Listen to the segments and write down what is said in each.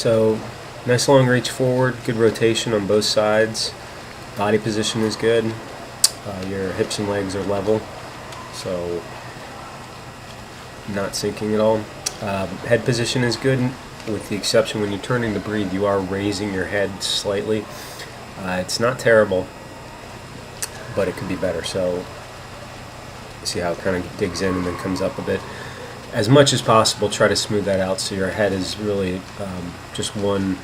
So nice long reach forward, good rotation on both sides. Body position is good. Your hips and legs are level, so not sinking at all. Head position is good, with the exception when you're turning to breathe, you are raising your head slightly. It's not terrible, but it could be better. So see how it kind of digs in and then comes up a bit. As much as possible, try to smooth that out so your head is really just one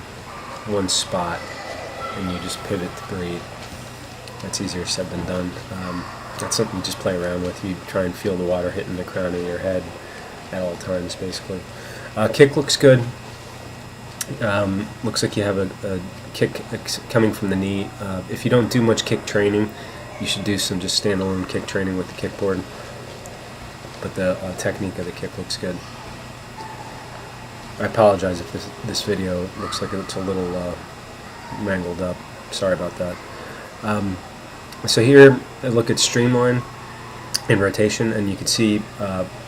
spot, and you just pivot to breathe. That's easier said than done. That's something you just play around with. You try and feel the water hitting the crown of your head at all times, basically. Kick looks good. Looks like you have a kick coming from the knee. If you don't do much kick training, you should do some just standalone kick training with the kickboard. But the technique of the kick looks good. I apologize if this video looks like it's a little mangled up. Sorry about that. So here, look at streamline and rotation, and you can see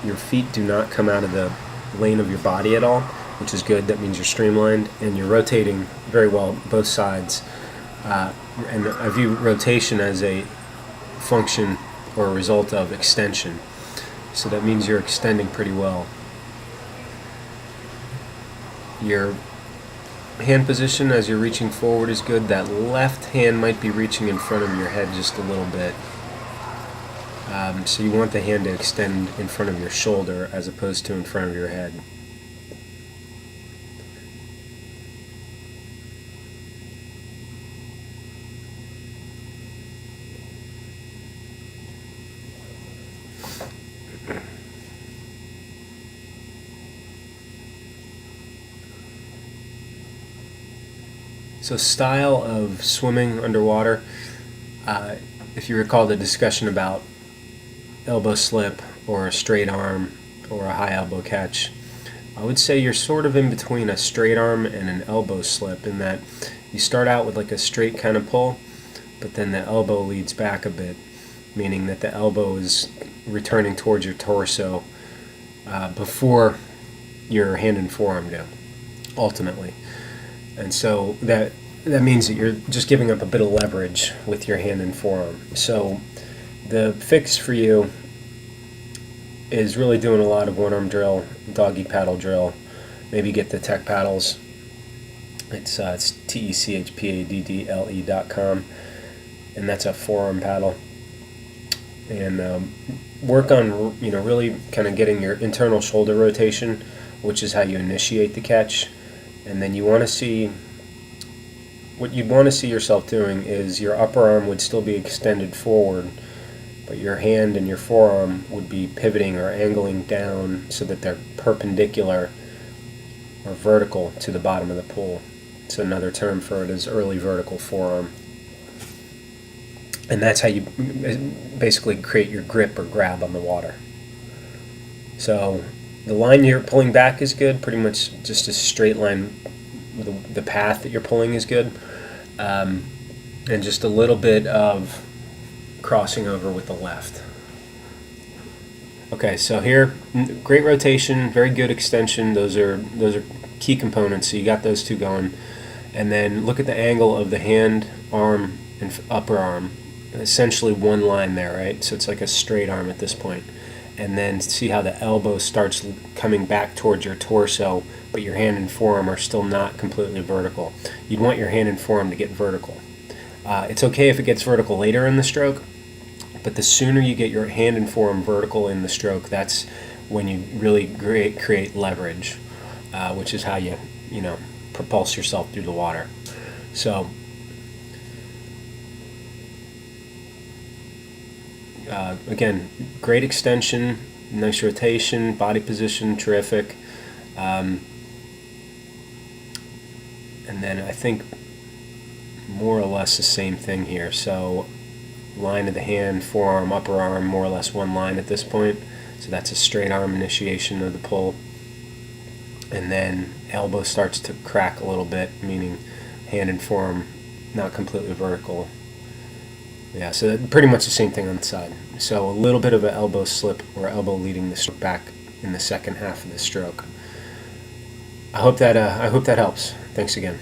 your feet do not come out of the lane of your body at all, which is good. That means you're streamlined and you're rotating very well both sides. And I view rotation as a function or a result of extension. So that means you're extending pretty well. Your hand position as you're reaching forward is good. That left hand might be reaching in front of your head just a little bit. So you want the hand to extend in front of your shoulder as opposed to in front of your head. So style of swimming underwater, if you recall the discussion about elbow slip or a straight arm or a high elbow catch, I would say you're sort of in between a straight arm and an elbow slip, in that you start out with like a straight kind of pull, but then the elbow leads back a bit, meaning that the elbow is returning towards your torso before your hand and forearm do, ultimately. And so that means that you're just giving up a bit of leverage with your hand and forearm. So the fix for you is really doing a lot of one-arm drill, doggy paddle drill. Maybe get the tech paddles. It's techpaddle.com, and that's a forearm paddle. And work on really kind of getting your internal shoulder rotation, which is how you initiate the catch. And then what you'd want to see yourself doing is your upper arm would still be extended forward, but your hand and your forearm would be pivoting or angling down so that they're perpendicular or vertical to the bottom of the pool. So another term for it is early vertical forearm. And that's how you basically create your grip or grab on the water. So the line you're pulling back is good, pretty much just a straight line. The path that you're pulling is good, and just a little bit of crossing over with the left. Okay, so here, great rotation, very good extension. Those are key components. So you got those two going, and then look at the angle of the hand, arm, and upper arm. Essentially one line there, right? So it's like a straight arm at this point. And then see how the elbow starts coming back towards your torso, but your hand and forearm are still not completely vertical. You'd want your hand and forearm to get vertical. It's okay if it gets vertical later in the stroke, but the sooner you get your hand and forearm vertical in the stroke, that's when you really create leverage, which is how you propulse yourself through the water. So again, great extension, nice rotation, body position, terrific. And then I think more or less the same thing here. So line of the hand, forearm, upper arm, more or less one line at this point. So that's a straight arm initiation of the pull. And then elbow starts to crack a little bit, meaning hand and forearm not completely vertical. Yeah, so pretty much the same thing on the side. So a little bit of an elbow slip or elbow leading the stroke back in the second half of the stroke. I hope that helps. Thanks again.